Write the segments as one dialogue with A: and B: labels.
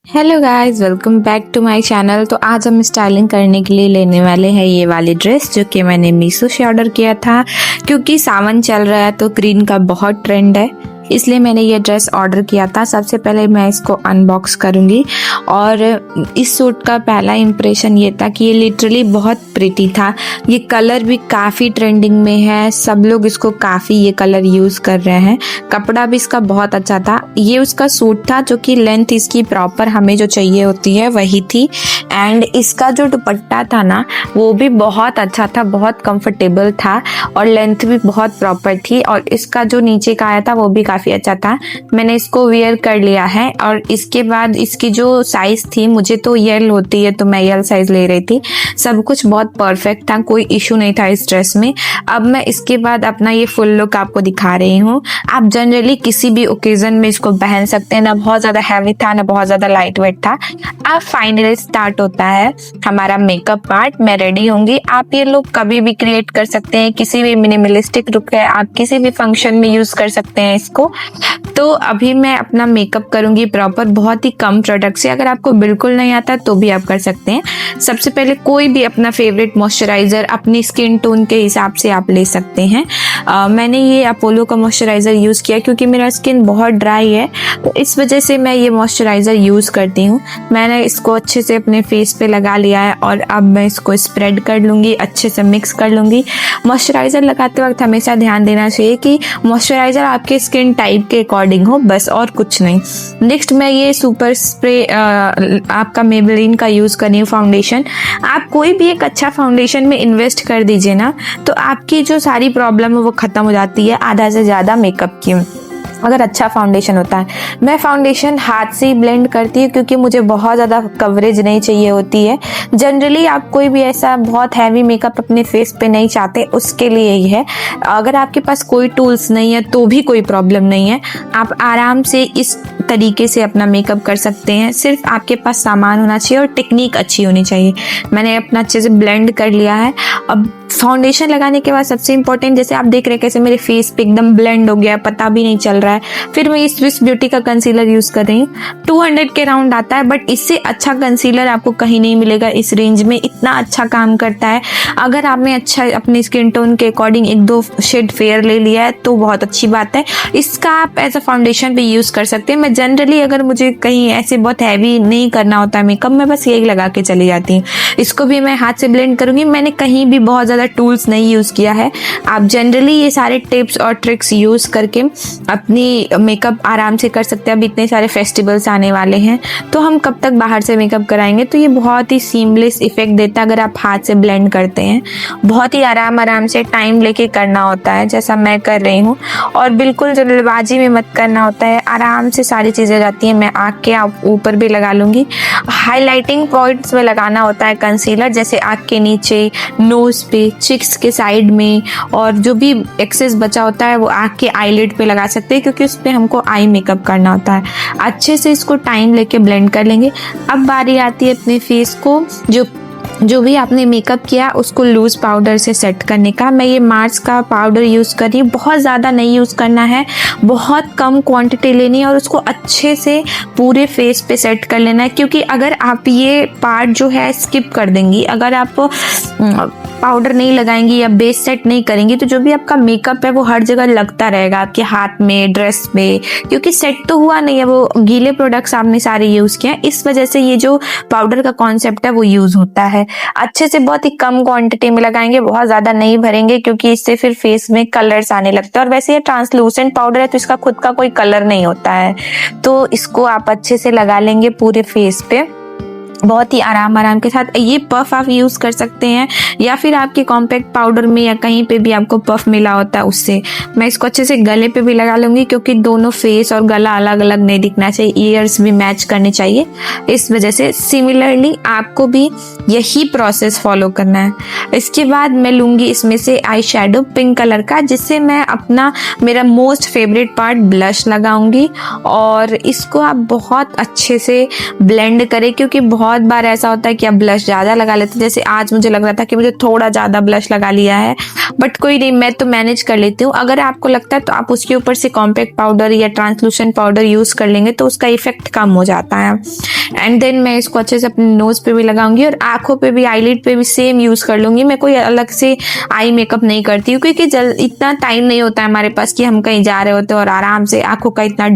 A: Hello guys, welcome back to my channel. तो आज हम स्टाइलिंग करने के लिए लेने वाले हैं ये वाली ड्रेस, जो कि मैंने मीशो से ऑर्डर किया था। क्योंकि सावन चल रहा है तो ग्रीन का बहुत ट्रेंड है, इसलिए मैंने ये ड्रेस ऑर्डर किया था। सबसे पहले मैं इसको अनबॉक्स करूंगी। और इस सूट का पहला इंप्रेशन ये था कि ये लिटरली बहुत प्रिटी था। ये कलर भी काफ़ी ट्रेंडिंग में है, सब लोग इसको काफ़ी ये कलर यूज़ कर रहे हैं। कपड़ा भी इसका बहुत अच्छा था। ये उसका सूट था जो कि लेंथ इसकी प्रॉपर हमें जो चाहिए होती है वही थी। एंड इसका जो दुपट्टा था ना, वो भी बहुत अच्छा था, बहुत कंफर्टेबल था और लेंथ भी बहुत प्रॉपर थी। और इसका जो नीचे का आया था वो भी काफ़ी अच्छा था। मैंने इसको वेयर कर लिया है। और इसके बाद इसकी जो साइज़ थी, मुझे तो यल होती है तो मैं यल साइज़ ले रही थी। सब कुछ बहुत परफेक्ट था, कोई इशू नहीं था इस ड्रेस में। अब मैं इसके बाद अपना ये फुल लुक आपको दिखा रही हूँ। आप जनरली किसी भी ओकेजन में इसको पहन सकते हैं। ना बहुत ज़्यादा हैवी था, ना बहुत ज़्यादा लाइट वेट था। अब फाइनली स्टार्ट होता है हमारा मेकअप पार्ट। मैं रेडी होंगी। आप ये लुक कभी भी क्रिएट कर सकते हैं, किसी भी मिनिमलिस्टिक लुक है, आप किसी भी फंक्शन में यूज़ कर सकते हैं इसको। तो अभी मैं अपना मेकअप करूंगी प्रॉपर, बहुत ही कम प्रोडक्ट से। अगर आपको बिल्कुल नहीं आता तो भी आप कर सकते हैं। सबसे पहले कोई भी अपना फेवरेट मॉइस्चराइज़र अपनी स्किन टोन के हिसाब से आप ले सकते हैं। मैंने ये अपोलो का मॉइस्चराइज़र यूज़ किया क्योंकि मेरा स्किन बहुत ड्राई है, तो इस वजह से मैं ये मॉइस्चराइज़र यूज़ करती हूँ। मैंने इसको अच्छे से अपने फेस पे लगा लिया है और अब मैं इसको स्प्रेड कर लूँगी, अच्छे से मिक्स कर लूँगी। मॉइस्चराइज़र लगाते वक्त हमेशा ध्यान देना चाहिए कि मॉइस्चराइज़र आपके स्किन टाइप के अकॉर्डिंग हो, बस, और कुछ नहीं। नेक्स्ट मैं ये सुपर स्प्रे आपका मेबेलिन का यूज़ कर रही हूँ फाउंडेशन। आप कोई भी एक अच्छा फाउंडेशन में इन्वेस्ट कर दीजिए ना, तो आपकी जो सारी प्रॉब्लम है वो ख़त्म हो जाती है, आधा से ज़्यादा मेकअप की, अगर अच्छा फाउंडेशन होता है। मैं फाउंडेशन हाथ से ही ब्लेंड करती हूँ क्योंकि मुझे बहुत ज़्यादा कवरेज नहीं चाहिए होती है। जनरली आप कोई भी ऐसा बहुत हैवी मेकअप अपने फेस पे नहीं चाहते, उसके लिए ही है। अगर आपके पास कोई टूल्स नहीं है तो भी कोई प्रॉब्लम नहीं है, आप आराम से इस तरीके से अपना मेकअप कर सकते हैं। सिर्फ आपके पास सामान होना चाहिए और टेक्निक अच्छी होनी चाहिए। मैंने अपना अच्छे से ब्लेंड कर लिया है। अब फाउंडेशन लगाने के बाद सबसे इम्पोर्टेंट, जैसे आप देख रहे हैं कैसे मेरे फेस पे एकदम ब्लेंड हो गया, पता भी नहीं चल रहा है। फिर मैं ये स्विस ब्यूटी का कंसीलर यूज़ कर रही हूँ। 200 के राउंड आता है, बट इससे अच्छा कंसीलर आपको कहीं नहीं मिलेगा इस रेंज में। इतना अच्छा काम करता है। अगर आपने अच्छा अपनी स्किन टोन के अकॉर्डिंग 1-2 शेड फेयर ले लिया है तो बहुत अच्छी बात है। इसका आप एज अ फाउंडेशन भी यूज़ कर सकते हैं। मैं जनरली अगर मुझे कहीं ऐसे बहुत हैवी नहीं करना होता है मेकअप, मैं बस यही लगा के चली जाती हूँ। इसको भी मैं हाथ से ब्लेंड करूँगी। मैंने कहीं भी बहुत ज़्यादा टूल्स नहीं यूज़ किया है। आप जनरली ये सारे टिप्स और ट्रिक्स यूज़ करके अपनी मेकअप आराम से कर सकते हैं। अब इतने सारे फेस्टिवल्स आने वाले हैं तो हम कब तक बाहर से मेकअप कराएंगे, तो ये बहुत ही सीमलेस इफेक्ट देता है अगर आप हाथ से ब्लेंड करते हैं। बहुत ही आराम से टाइम लेके करना होता है, जैसा मैं कर रही हूँ। और बिल्कुल जल्दबाजी में मत करना होता है, आराम से सारी चीज़ें जाती हैं। मैं आँख के ऊपर भी लगा लूँगी। हाईलाइटिंग पॉइंट्स में लगाना होता है कंसीलर, जैसे आँख के नीचे, नोज़ पे, चिक्स के साइड में, और जो भी एक्सेस बचा होता है वो आँख के आईलिड पे लगा सकते हैं क्योंकि उस पर हमको आई मेकअप करना होता है। अच्छे से इसको टाइम लेके ब्लेंड कर लेंगे। अब बारी आती है अपने फेस को जो भी आपने मेकअप किया उसको लूज़ पाउडर से सेट करने का। मैं ये मार्स का पाउडर यूज़ कर रही हूँ। बहुत ज़्यादा नहीं यूज़ करना है, बहुत कम क्वांटिटी लेनी है और उसको अच्छे से पूरे फेस पे सेट कर लेना है। क्योंकि अगर आप ये पार्ट जो है स्किप कर देंगी, अगर आप पाउडर नहीं लगाएंगी या बेस सेट नहीं करेंगी, तो जो भी आपका मेकअप है वो हर जगह लगता रहेगा, आपके हाथ में, ड्रेस में, क्योंकि सेट तो हुआ नहीं है, वो गीले प्रोडक्ट्स आपने सारे यूज़ किए हैं। इस वजह से ये जो पाउडर का कॉन्सेप्ट है वो यूज़ होता है। अच्छे से बहुत ही कम क्वांटिटी में लगाएंगे, बहुत ज़्यादा नहीं भरेंगे क्योंकि इससे फिर फेस में कलर्स आने लगते हैं। और वैसे ये ट्रांसलूसेंट पाउडर है तो इसका खुद का कोई कलर नहीं होता है। तो इसको आप अच्छे से लगा लेंगे पूरे फेस पे, बहुत ही आराम के साथ। ये पफ आप यूज़ कर सकते हैं या फिर आपके कॉम्पैक्ट पाउडर में या कहीं पे भी आपको पफ मिला होता है उससे। मैं इसको अच्छे से गले पे भी लगा लूँगी क्योंकि दोनों फेस और गला अलग अलग नहीं दिखना चाहिए, ईयर्स भी मैच करने चाहिए। इस वजह से सिमिलरली आपको भी यही प्रोसेस फॉलो करना है। इसके बाद मैं लूँगी इसमें से आई शेडो पिंक कलर का, जिससे मैं अपना मेरा मोस्ट फेवरेट पार्ट ब्लश लगाऊंगी। और इसको आप बहुत अच्छे से ब्लेंड करें क्योंकि बहुत बहुत बार ऐसा होता है कि आप ब्लश ज़्यादा लगा लेते हैं, जैसे आज मुझे लग रहा था कि मुझे थोड़ा ज़्यादा ब्लश लगा लिया है, बट कोई नहीं, मैं तो मैनेज कर लेती हूँ। अगर आपको लगता है तो आप उसके ऊपर से कॉम्पैक्ट पाउडर या ट्रांसलूसेंट पाउडर यूज़ कर लेंगे तो उसका इफेक्ट कम हो जाता है। एंड देन मैं इसको अच्छे से अपने नोज़ पे भी लगाऊंगी और आँखों पे भी, आईलिड पे भी सेम यूज़ कर लूँगी। मैं कोई अलग से आई मेकअप नहीं करती हूँ क्योंकि इतना टाइम नहीं होता है हमारे पास कि हम कहीं जा रहे होते हैं और आराम से आँखों का इतना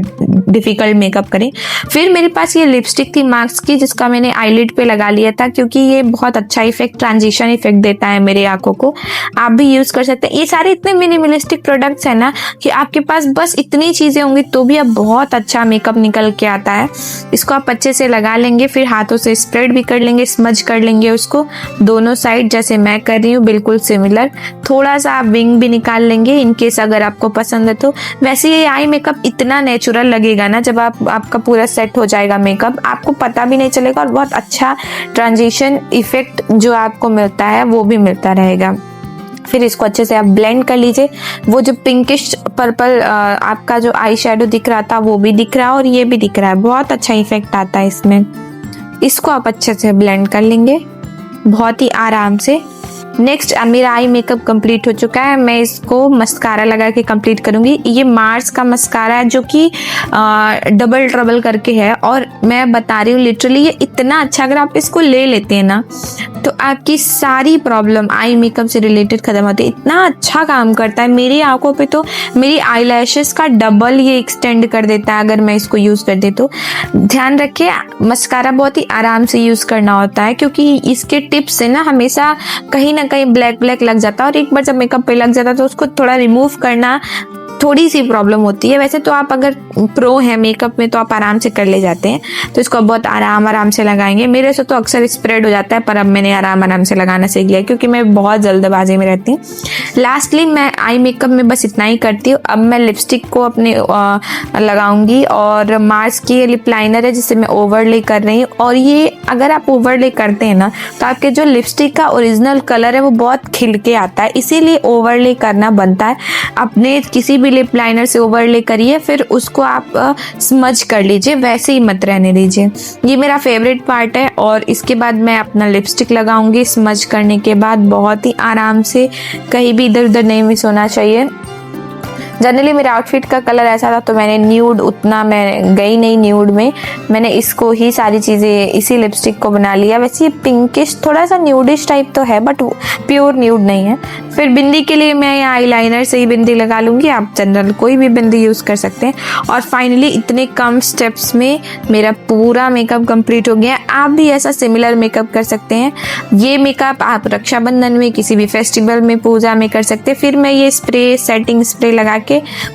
A: डिफ़िकल्ट मेकअप करें। फिर मेरे पास ये लिपस्टिक थी मार्क्स की, जिसका मैंने आईलिड पे लगा लिया था क्योंकि ये बहुत अच्छा इफेक्ट, ट्रांजिशन इफेक्ट देता है मेरे आँखों को। आप भी यूज़ कर सकते हैं। ये सारे इतने मिनिमलिस्टिक प्रोडक्ट्स हैं ना कि आपके पास बस इतनी चीज़ें होंगी तो भी अब बहुत अच्छा मेकअप निकल के आता है। इसको आप अच्छे से लगा लेंगे, फिर हाथों से स्प्रेड भी कर लेंगे, स्मज कर लेंगे उसको दोनों साइड, जैसे मैं कर रही हूँ बिल्कुल सिमिलर। थोड़ा सा आप विंग भी निकाल लेंगे इनकेस अगर आपको पसंद है तो। वैसे ये आई मेकअप इतना नेचुरल लगेगा ना, जब आपका पूरा सेट हो जाएगा मेकअप, आपको पता भी नहीं चलेगा और बहुत अच्छा ट्रांजिशन इफेक्ट जो आपको मिलता है वो भी मिलता रहेगा। फिर इसको अच्छे से आप ब्लेंड कर लीजिए। वो जो पिंकिश पर्पल आपका जो आई शेडो दिख रहा था वो भी दिख रहा है और ये भी दिख रहा है, बहुत अच्छा इफेक्ट आता है इसमें। इसको आप अच्छे से ब्लेंड कर लेंगे बहुत ही आराम से। नेक्स्ट मेरा आई मेकअप कंप्लीट हो चुका है, मैं इसको मस्कारा लगा के कंप्लीट करूंगी। ये मार्स का मस्कारा है जो कि डबल ट्रबल करके है और मैं बता रही हूँ लिटरली ये इतना अच्छा, अगर आप इसको ले लेते हैं ना तो आपकी सारी प्रॉब्लम आई मेकअप से रिलेटेड खत्म होती है। इतना अच्छा काम करता है मेरी आंखों पे, तो मेरी आई लैशेस का डबल ये एक्सटेंड कर देता है अगर मैं इसको यूज़ कर दे तो। ध्यान रखिए मस्कारा बहुत ही आराम से यूज़ करना होता है क्योंकि इसके टिप्स से ना हमेशा कहीं ना कहीं ब्लैक ब्लैक लग जाता है और एक बार जब मेकअप पे लग जाता है तो उसको थोड़ा रिमूव करना थोड़ी सी प्रॉब्लम होती है। वैसे तो आप अगर प्रो है मेकअप में तो आप आराम से कर ले जाते हैं, तो इसको बहुत आराम से लगाएंगे। मेरे से तो अक्सर स्प्रेड हो जाता है पर अब मैंने आराम से लगाना सीख लिया क्योंकि मैं बहुत जल्दबाजी में रहती हूँ। लास्टली मैं आई मेकअप में बस इतना ही करती हूँ। अब मैं लिपस्टिक को अपने लगाऊंगी और मार्स की लिप लाइनर है जिसे मैं ओवरले कर रही हूँ। और ये अगर आप ओवरले करते हैं ना तो आपके जो लिपस्टिक का ओरिजिनल कलर है वो बहुत खिल के आता है, इसीलिए ओवरले करना बनता है। अपने किसी भी लिप लाइनर से ओवरले करिए फिर उसको आप स्मज कर लीजिए, वैसे ही मत रहने दीजिए। ये मेरा फेवरेट पार्ट है। और इसके बाद मैं अपना लिपस्टिक लगाऊंगी स्मज करने के बाद बहुत ही आराम से, कहीं भी इधर उधर नहीं मिस होना चाहिए। जनरली मेरा आउटफिट का कलर ऐसा था तो मैंने न्यूड, उतना मैं गई नहीं न्यूड में, मैंने इसको ही सारी चीज़ें इसी लिपस्टिक को बना लिया। वैसे ये पिंकिश थोड़ा सा न्यूडिश टाइप तो है बट प्योर न्यूड नहीं है। फिर बिंदी के लिए मैं आई लाइनर से ही बिंदी लगा लूँगी, आप जनरल कोई भी बिंदी यूज़ कर सकते हैं। और फाइनली इतने कम स्टेप्स में मेरा पूरा मेकअप कंप्लीट हो गया। आप भी ऐसा सिमिलर मेकअप कर सकते हैं। ये मेकअप आप रक्षाबंधन में, किसी भी फेस्टिवल में, पूजा में कर सकते हैं। फिर मैं ये स्प्रे, सेटिंग स्प्रे लगा के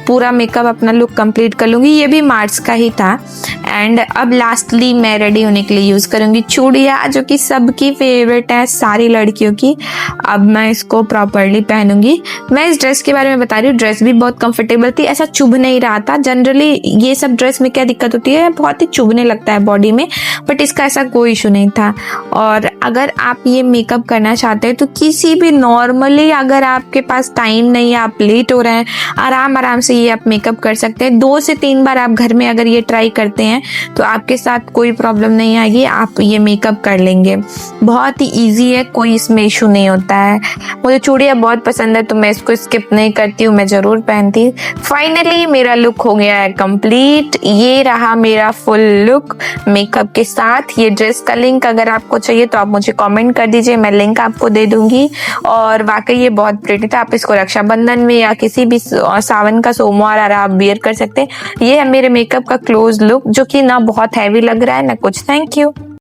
A: पूरा मेकअप अपना लुक कंप्लीट कर लूँगी। ये भी मार्स का ही था। एंड अब लास्टली मैं रेडी होने के लिए यूज़ करूँगी चूड़ियाँ, जो कि सबकी फेवरेट है, सारी लड़कियों की। अब मैं इसको प्रॉपरली पहनूंगी। मैं इस ड्रेस के बारे में बता रही हूँ, ड्रेस भी बहुत कंफर्टेबल थी, ऐसा चुभ नहीं रहा था। जनरली ये सब ड्रेस में क्या दिक्कत होती है, बहुत ही चुभने लगता है बॉडी में, बट इसका ऐसा कोई इशू नहीं था। और अगर आप ये मेकअप करना चाहते हैं तो किसी भी नॉर्मली, अगर आपके पास टाइम नहीं है, आप लेट हो रहे हैं, आराम से ये आप मेकअप कर सकते हैं। 2 से 3 बार आप घर में अगर ये ट्राई करते हैं तो आपके साथ कोई प्रॉब्लम नहीं आएगी, आप ये मेकअप कर लेंगे। बहुत ही इजी है, कोई इसमें इशू नहीं होता है। मुझे चूड़ियाँ बहुत पसंद है तो मैं इसको स्किप नहीं करती हूँ, मैं ज़रूर पहनती। फाइनली मेरा लुक हो गया है कंप्लीट। ये रहा मेरा फुल लुक मेकअप के साथ। ये ड्रेस का लिंक अगर आपको चाहिए तो आप मुझे कमेंट कर दीजिए, मैं लिंक आपको दे दूंगी। और वाकई ये बहुत प्रिटी था। आप इसको रक्षाबंधन में या किसी भी सावन का सोमवार आप वियर कर सकते हैं। ये है मेरे मेकअप का क्लोज लुक, जो कि ना बहुत हैवी लग रहा है ना कुछ। Thank you.